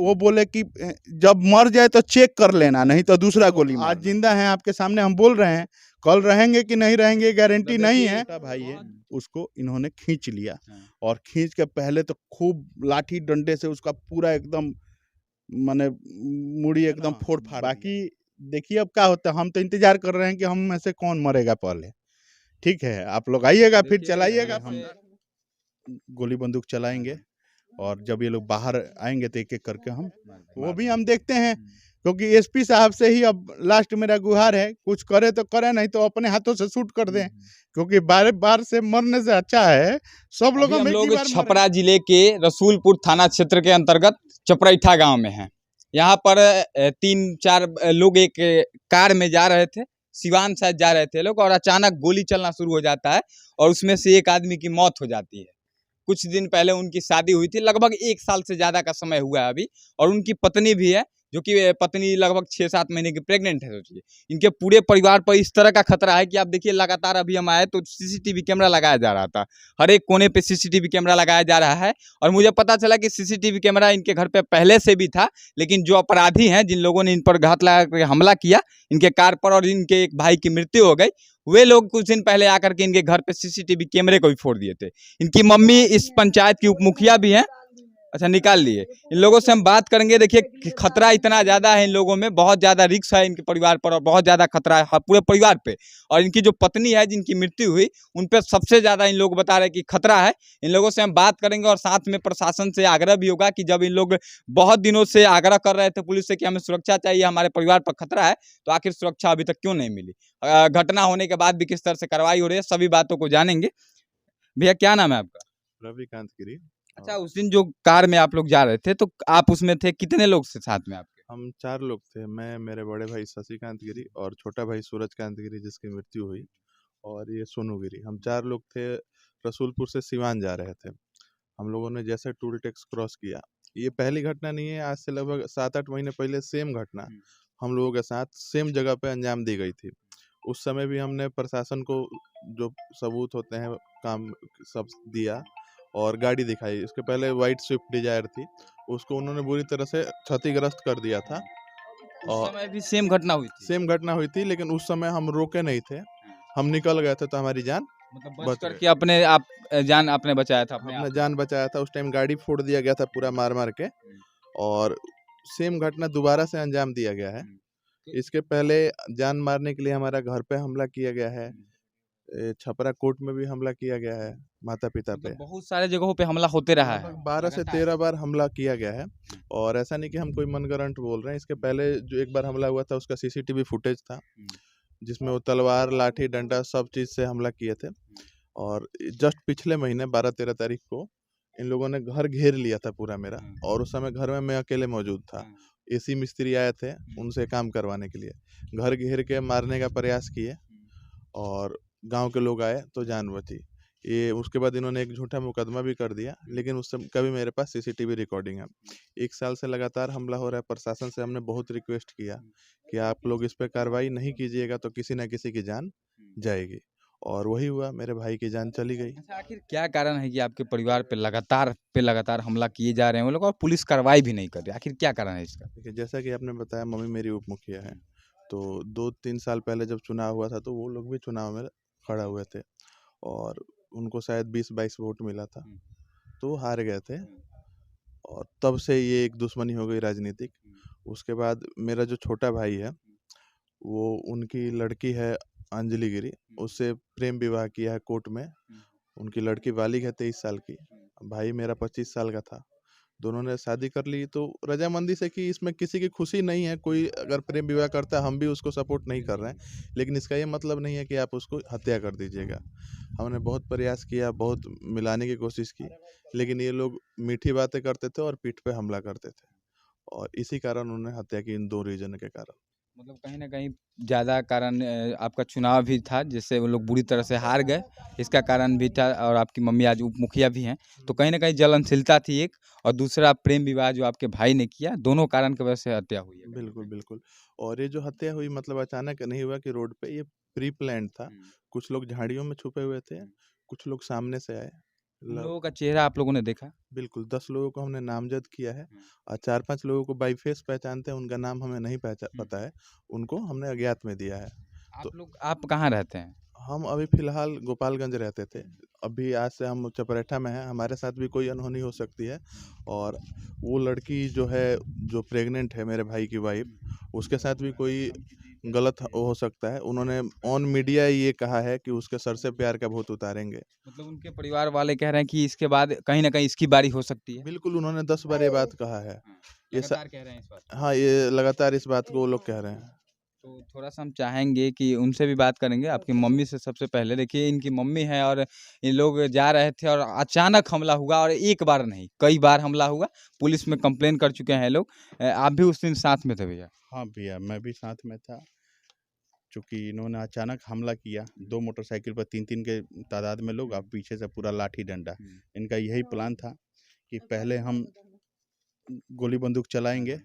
वो बोले कि जब मर जाए तो चेक कर लेना, नहीं तो दूसरा गोली मारना। आज जिंदा हैं आपके सामने, हम बोल रहे हैं, कल रहेंगे कि नहीं रहेंगे गारंटी नहीं है। भाई है, उसको इन्होंने खींच लिया और खींच के पहले तो खूब लाठी डंडे से उसका पूरा एकदम माने मुड़ी एकदम फोड़ फाड़। बाकी देखिए अब क्या होता है, हम तो इंतजार कर रहे हैं कि हम में से कौन मरेगा पहले। ठीक है, आप लोग आइएगा फिर चलाइएगा, हम गोली बंदूक चलाएंगे और जब ये लोग बाहर आएंगे तो एक एक करके हम वो भी हम देखते हैं, क्योंकि एसपी साहब से ही अब लास्ट मेरा गुहार है, कुछ करे तो करे, नहीं तो अपने हाथों से शूट कर दें, क्योंकि बार बार से मरने से अच्छा है सब लोग हम लोग छपरा जिले के रसूलपुर थाना क्षेत्र के अंतर्गत चपरैठा गांव में हैं। यहाँ पर 3-4 लोग एक कार में जा रहे थे, सिवान शायद जा रहे थे लोग, और अचानक गोली चलना शुरू हो जाता है और उसमें से एक आदमी की मौत हो जाती है। कुछ दिन पहले उनकी शादी हुई थी, लगभग 1 साल से ज़्यादा का समय हुआ है अभी, और उनकी पत्नी भी है, जो कि पत्नी लगभग 6-7 महीने की प्रेग्नेंट है। सोचिए, इनके पूरे परिवार पर इस तरह का खतरा है कि आप देखिए, लगातार अभी हम आए तो सीसीटीवी कैमरा लगाया जा रहा था, हर एक कोने पे सीसीटीवी कैमरा लगाया जा रहा है। और मुझे पता चला कि सीसीटीवी कैमरा इनके घर पे पहले से भी था, लेकिन जो अपराधी हैं, जिन लोगों ने इन पर घात लगा कर हमला किया इनके कार पर और इनके एक भाई की मृत्यु हो गई, वे लोग कुछ दिन पहले आकर के इनके घर पे सीसीटीवी कैमरे को भी फोड़ दिए थे। इनकी मम्मी इस पंचायत की उप मुखिया भी हैं। अच्छा, निकाल लिए। इन लोगों से हम बात करेंगे। देखिए, खतरा इतना ज़्यादा है इन लोगों में, बहुत ज़्यादा रिस्क है इनके परिवार पर और बहुत ज़्यादा खतरा है पूरे परिवार पे। और इनकी जो पत्नी है, जिनकी मृत्यु हुई, उन पर सबसे ज़्यादा इन लोग बता रहे हैं कि खतरा है। इन लोगों से हम बात करेंगे और साथ में प्रशासन से आग्रह भी होगा कि जब इन लोग बहुत दिनों से आग्रह कर रहे थे पुलिस से कि हमें सुरक्षा चाहिए, हमारे परिवार पर खतरा है, तो आखिर सुरक्षा अभी तक क्यों नहीं मिली। घटना होने के बाद भी किस तरह से कार्रवाई हो रही है, सभी बातों को जानेंगे। भैया, क्या नाम है आपका? रविकांत गिरी। अच्छा, उस दिन जो कार में आप लोग जा रहे थे, तो आप उसमें थे, कितने लोग थे साथ में आपके? हम 4 लोग थे, मैं, मेरे बड़े भाई शशिकांत गिरी और छोटा भाई सूरजकांत गिरी जिसकी मृत्यु हुई, और ये सोनू गिरी। हम 4 लोग थे, रसूलपुर से सिवान जा रहे थे। हम लोगों ने जैसे टोल टैक्स क्रॉस किया, ये पहली घटना नहीं है, आज से लगभग 7-8 महीने पहले सेम घटना हम लोगों के साथ सेम जगह पे अंजाम दी गई थी। उस समय भी हमने प्रशासन को जो सबूत होते हैं काम सब दिया और गाड़ी दिखाई। इसके पहले वाइट स्विफ्ट डिजायर थी, उसको उन्होंने बुरी तरह से क्षतिग्रस्त कर दिया था। उस समय भी सेम घटना हुई थी? सेम घटना हुई थी, लेकिन उस समय हम रोके नहीं थे, हम निकल गए थे तो हमारी जान मतलब बच करके अपने आप जान आपने बचाया था, अपना जान बचाया था। उस टाइम गाड़ी फोड़ दिया गया था पूरा मार मार के, और सेम घटना दोबारा से अंजाम दिया गया है। इसके पहले जान मारने के लिए हमारा घर पे हमला किया गया है, छपरा कोर्ट में भी हमला किया गया है माता पिता पे। बहुत सारे जगहों पे हमला होते रहा है, 12 से 13 बार हमला किया गया है। और ऐसा नहीं कि हम कोई मनगढ़ंत बोल रहे हैं, इसके पहले जो एक बार हमला हुआ था उसका सीसीटीवी फुटेज था, जिसमें वो तलवार लाठी डंडा सब चीज़ से हमला किए थे। और जस्ट पिछले महीने 12-13 तारीख को इन लोगों ने घर घेर लिया था पूरा मेरा, और उस समय घर में मैं अकेले मौजूद था। एसी मिस्त्री आए थे उनसे काम करवाने के लिए, घर घेर के मारने का प्रयास किए और गांव के लोग आए तो जान बची। ये उसके बाद इन्होंने एक झूठा मुकदमा भी कर दिया, लेकिन उस समय का भी मेरे पास सीसीटीवी रिकॉर्डिंग है। 1 साल से लगातार हमला हो रहा है। प्रशासन से हमने बहुत रिक्वेस्ट किया कि आप लोग इस पर कार्रवाई नहीं कीजिएगा तो किसी न किसी की जान जाएगी, और वही हुआ, मेरे भाई की जान चली गई। अच्छा, आखिर क्या कारण है कि आपके परिवार पे लगातार हमला किए जा रहे हैं वो लोग और पुलिस कार्रवाई भी नहीं कर रही? आखिर क्या कारण है इसका? देखिए, जैसा कि आपने बताया, मम्मी मेरी उप मुखिया है, तो 2-3 साल पहले जब चुनाव हुआ था तो वो लोग भी चुनाव में खड़ा हुए थे, और उनको शायद 20-22 वोट मिला था, तो वो हार गए थे, और तब से ये एक दुश्मनी हो गई राजनीतिक। उसके बाद मेरा जो छोटा भाई है, वो उनकी लड़की है अंजलि गिरी, उससे प्रेम विवाह किया है कोर्ट में। उनकी लड़की बालिग है 23 साल की, भाई मेरा 25 साल का था। दोनों ने शादी कर ली तो रजामंदी से कि इसमें किसी की खुशी नहीं है। कोई अगर प्रेम विवाह करता है, हम भी उसको सपोर्ट नहीं कर रहे हैं, लेकिन इसका ये मतलब नहीं है कि आप उसको हत्या कर दीजिएगा। हमने बहुत प्रयास किया, बहुत मिलाने की कोशिश की, लेकिन ये लोग मीठी बातें करते थे और पीठ पे हमला करते थे, और इसी कारण उन्होंने हत्या की, इन 2 रीजन के कारण। मतलब कहीं न कहीं ज़्यादा कारण आपका चुनाव भी था, जिससे वो लोग बुरी तरह से हार गए, इसका कारण भी था। और आपकी मम्मी आज उप मुखिया भी हैं, तो कहीं न कहीं जलनशीलता थी एक, और दूसरा प्रेम विवाह जो आपके भाई ने किया, दोनों कारण की वजह से हत्या हुई है। बिल्कुल, बिल्कुल। और ये जो हत्या हुई, मतलब अचानक नहीं हुआ कि रोड पे, ये प्री प्लान्ड था। कुछ लोग झाड़ियों में छुपे हुए थे, कुछ लोग सामने से आए, उन लोगों का चेहरा आप लोगों ने देखा? बिल्कुल 10 लोगों को हमने नामजद किया है हम्म। और 4-5 लोगों को बाई फेस पहचानते हैं, उनका नाम हमें नहीं पता है, उनको हमने अज्ञात में दिया है। तो आप कहाँ रहते हैं? हम अभी फ़िलहाल गोपालगंज रहते थे, अभी आज से हम चपराठा में हैं, हमारे साथ भी कोई अनहोनी हो सकती है और वो लड़की जो है, जो प्रेग्नेंट है मेरे भाई की वाइफ़, उसके साथ भी कोई गलत हो सकता है। उन्होंने ऑन मीडिया ये कहा है कि उसके सर से प्यार का भूत उतारेंगे। मतलब उनके परिवार वाले कह रहे हैं कि इसके बाद कहीं न कहीं इसकी बारी हो सकती है। बिल्कुल, उन्होंने 10 बार ये बात कहा है। ये स लगातार कह रहे हैं इस बात को। हाँ, ये लगातार इस बात को वो लोग कह रहे हैं। तो थोड़ा-सा हम चाहेंगे कि उनसे भी बात करेंगे, आपकी मम्मी से सबसे पहले। देखिए इनकी मम्मी है और ये लोग जा रहे थे और अचानक हमला हुआ और एक बार नहीं, कई बार हमला हुआ। पुलिस में कंप्लेन कर चुके हैं लोग। आप भी उस दिन साथ में थे भैया? हाँ भैया, मैं भी साथ में था। चूँकि इन्होंने अचानक हमला किया, 2 मोटरसाइकिल पर 3-3 के तादाद में लोग और पीछे से पूरा लाठी डंडा। इनका यही प्लान था कि पहले हम गोली बंदूक चलाएँगे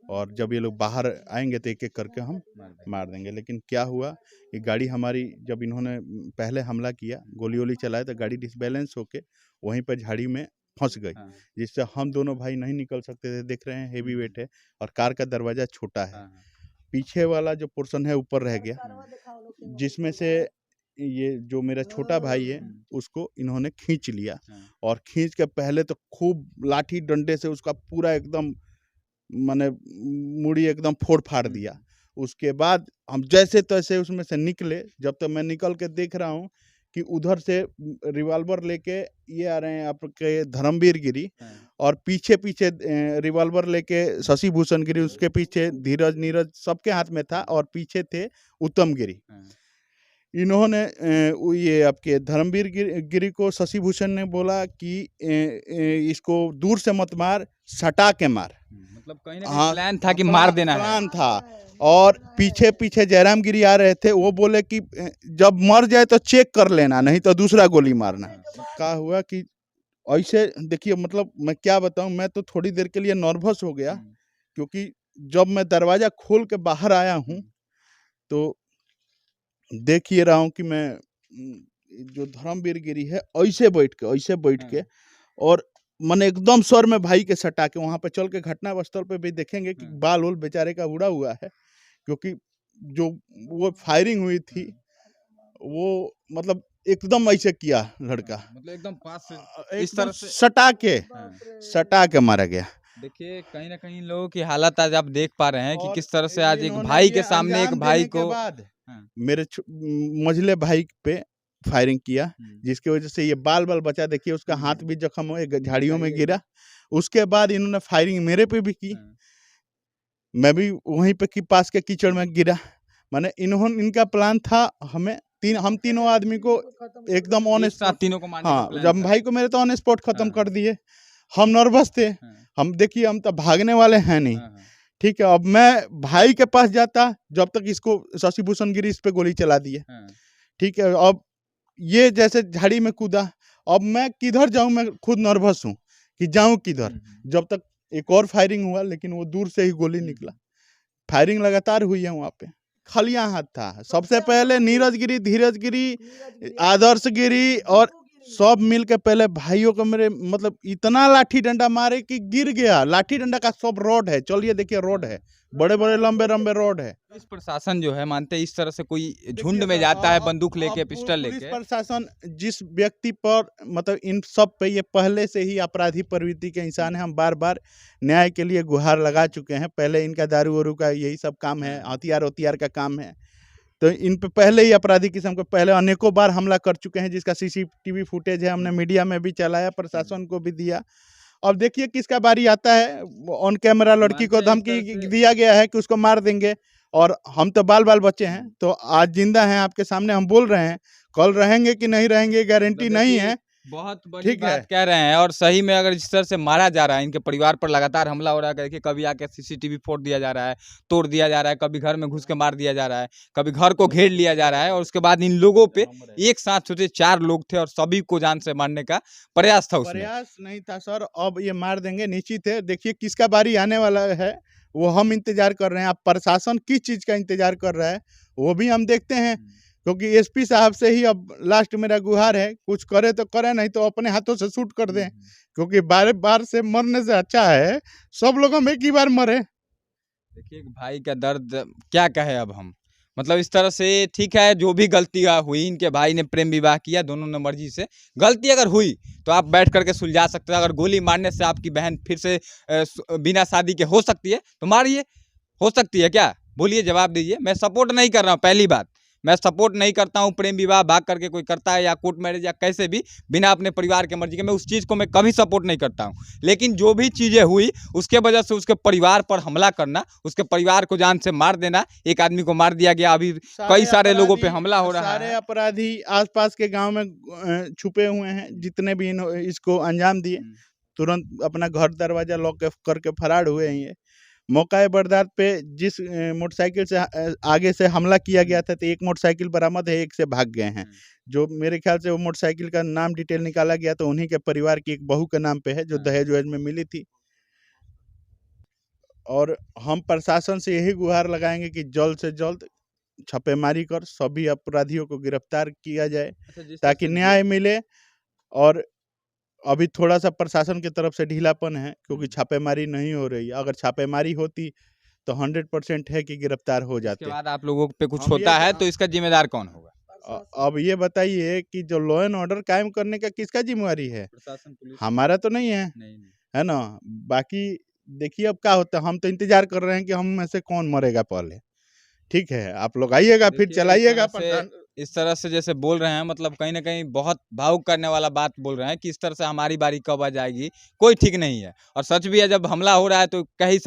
और जब ये लोग बाहर आएँगे तो एक-एक करके हम मार देंगे। लेकिन क्या हुआ कि गाड़ी हमारी, जब इन्होंने पहले हमला किया, गोली-वोली चलाए तो गाड़ी डिसबैलेंस होके वहीं पे झाड़ी में फँस गई, जिससे हम दोनों भाई नहीं निकल सकते थे। देख रहे हैं हेवी वेट है और कार का दरवाज़ा छोटा है। पीछे वाला जो पोर्शन है ऊपर रह गया, जिसमें से ये जो मेरा छोटा भाई है उसको इन्होंने खींच लिया और खींच के पहले तो खूब लाठी डंडे से उसका पूरा एकदम माने मुड़ी एकदम फोड़-फाड़ दिया। उसके बाद हम जैसे-तैसे उसमें से निकले, जब तक मैं निकल के देख रहा हूँ कि उधर से रिवॉल्वर लेके ये आ रहे हैं आपके धर्मवीर गिरी और पीछे-पीछे रिवॉल्वर लेके शशि भूषण गिरी, उसके पीछे धीरज, नीरज सबके हाथ में था और पीछे थे उत्तम गिरी। इन्होंने ये आपके धर्मवीर गिरी को शशि भूषण ने बोला कि इसको दूर से मत मार, सटा के मार। मतलब कहीं न कहीं प्लान था कि मार देना है। प्लान था। और पीछे-पीछे जयराम गिरी आ रहे थे, वो बोले कि जब मर जाए तो चेक कर लेना, नहीं तो दूसरा गोली मारना। क्या हुआ कि ऐसे देखिए, मतलब मैं क्या बताऊँ, मैं तो थोड़ी देर के लिए नर्वस हो गया, क्योंकि जब मैं दरवाज़ा खोल के बाहर आया हूँ, तो देख ये रहा हूँ कि मैं जो धर्मवीर गिरी है ऐसे बैठ के और मैंने एकदम सर में भाई के सटा के, वहाँ पे चल के घटना स्थल पे भी देखेंगे कि बाल-वूल बेचारे का उड़ा हुआ है, क्योंकि जो वो फायरिंग हुई थी वो मतलब एकदम ऐसे किया लड़का, मतलब एकदम पास से इस एकदम तरह से सटा के मारा गया। देखिए कहीं न कहीं लोगों की हालत आज आप देख पा रहे हैं कि और किस तरह से आज एक इन्होंने भाई ये के सामने एक अंजाम भाई देने के को बाद मेरे मझले भाई पे फायरिंग किया, जिसकी वजह से ये बाल बचा। देखिए उसका हाथ भी जख्म हुआ, झाड़ियों में गिरा। उसके बाद इन्होंने फायरिंग मेरे पे भी की, मैं भी वहीं पे की पास के कीचड़ में गिरा। माने इनका प्लान था हम तीनों आदमी को एकदम ऑन स्पॉट, तीनों को मारने का हाँ, प्लान जब था। भाई को मेरे तो ऑन स्पॉट खत्म कर दिए। हम नर्वस थे, हम देखिए हम तो भागने वाले हैं नहीं, ठीक है। अब मैं भाई के पास जाता, जब तक इसको शशि भूषण गिरी इस पे गोली चला दिए, ठीक है। अब ये जैसे झाड़ी में कूदा, अब मैं किधर जाऊं, मैं खुद नर्वस हूँ कि जाऊं किधर। जब तक एक और फायरिंग हुआ, लेकिन वो दूर से ही गोली निकला। फायरिंग लगातार हुई है वहाँ पे। खलिया हाथ था, सबसे पहले नीरज गिरी, धीरज गिरी, आदर्श गिरी और सब मिल के पहले भाइयों को मेरे मतलब इतना लाठी डंडा मारे कि गिर गया। लाठी डंडा का सब रॉड है, चलिए देखिए रॉड है, बड़े-बड़े लंबे-लंबे रॉड है। पुलिस प्रशासन जो है मानते हैं इस तरह से कोई झुंड में जाता है बंदूक लेके, पिस्टल पुलिस लेके। प्रशासन जिस व्यक्ति पर मतलब इन सब पे ये पहले से ही अपराधी प्रवृत्ति के इंसान है। हम बार-बार न्याय के लिए गुहार लगा चुके हैं। पहले इनका दारू-वारू का यही सब काम है, हथियार-वथियार का काम है। तो इन पे पहले ही अपराधी किस्म के पहले अनेकों बार हमला कर चुके हैं, जिसका सीसीटीवी फुटेज है, हमने मीडिया में भी चलाया, प्रशासन को भी दिया। अब देखिए किसका बारी आता है। ऑन कैमरा लड़की को धमकी दिया गया है कि उसको मार देंगे, और हम तो बाल बच्चे हैं, तो आज जिंदा हैं आपके सामने हम बोल रहे हैं। कल रहेंगे कि नहीं रहेंगे गारंटी नहीं है। बहुत बड़ी बात कह रहे हैं, और सही में अगर इस तरह से मारा जा रहा है, इनके परिवार पर लगातार हमला हो रहा है, देखिए कभी आके सीसीटीवी फोड़ दिया जा रहा है, तोड़ दिया जा रहा है, कभी घर में घुस के मार दिया जा रहा है, कभी घर को घेर लिया जा रहा है, और उसके बाद इन लोगों पे एक साथ सोचे 4 लोग थे और सभी को जान से मारने का प्रयास था। उसमें प्रयास नहीं था सर, अब ये मार देंगे निश्चित है। देखिए किसका बारी आने वाला है वो हम इंतजार कर रहे हैं। अब प्रशासन किस चीज का इंतजार कर रहा है वो भी हम देखते हैं, क्योंकि एसपी साहब से ही अब लास्ट मेरा गुहार है, कुछ करे तो करे, नहीं तो अपने हाथों से शूट कर दें, क्योंकि बार बार से मरने से अच्छा है सब लोग हम एक ही बार मरे। देखिए भाई का दर्द क्या कहे अब हम, मतलब इस तरह से ठीक है, जो भी गलती हुई, इनके भाई ने प्रेम विवाह किया, दोनों ने मर्जी से, गलती अगर हुई तो आप बैठ करके सुलझा सकते हो। अगर गोली मारने से आपकी बहन फिर से बिना शादी के हो सकती है तो मारिए, हो सकती है क्या, बोलिए, जवाब दीजिए। मैं सपोर्ट नहीं कर रहा हूँ, पहली बात मैं सपोर्ट नहीं करता हूँ प्रेम विवाह भाग करके कोई करता है या कोर्ट मैरिज या कैसे भी बिना अपने परिवार के मर्जी के, मैं उस चीज़ को मैं कभी सपोर्ट नहीं करता हूँ। लेकिन जो भी चीज़ें हुई उसके वजह से उसके परिवार पर हमला करना, उसके परिवार को जान से मार देना, एक आदमी को मार दिया गया, अभी कई सारे लोगों पे हमला हो रहा है। सारे अपराधी आसपास के गांव में छुपे हुए हैं, जितने भी इसको अंजाम दिए तुरंत अपना घर दरवाजा लॉक करके फरार हुए हैं। ये मौका बरदात पे जिस मोटरसाइकिल से आगे से हमला किया गया था, तो एक मोटरसाइकिल बरामद है, एक से भाग गए हैं। जो मेरे ख्याल से वो मोटरसाइकिल का नाम डिटेल निकाला गया तो उन्हीं के परिवार की एक बहू के नाम पे है, जो दहेज वहेज में मिली थी। और हम प्रशासन से यही गुहार लगाएंगे कि जल्द से जल्द छापेमारी कर सभी अपराधियों को गिरफ्तार किया जाए, ताकि न्याय मिले। और अभी थोड़ा सा प्रशासन की तरफ से ढीलापन है, क्योंकि छापेमारी नहीं हो रही। अगर छापेमारी होती तो 100% है कि गिरफ्तार हो जाते। इसके बाद आप लोगों पे कुछ होता है तो इसका जिम्मेदार कौन होगा? अब ये बताइए कि जो लॉ एंड ऑर्डर कायम करने का किसका जिम्मेवारी है? प्रशासन, पुलिस? हमारा तो नहीं है, है ना। बाकी देखिए अब क्या होता है, हम तो इंतजार कर रहे हैं कि हम में से कौन मरेगा पहले। ठीक है, आप लोग आइएगा, फिर चलाइएगा। इस तरह से जैसे बोल रहे हैं, मतलब कहीं ना कहीं बहुत भावुक करने वाला बात बोल रहे हैं कि इस तरह से हमारी बारी कब आ जाएगी, कोई ठीक नहीं है। और सच भी है, जब हमला हो रहा है तो कह ही सकते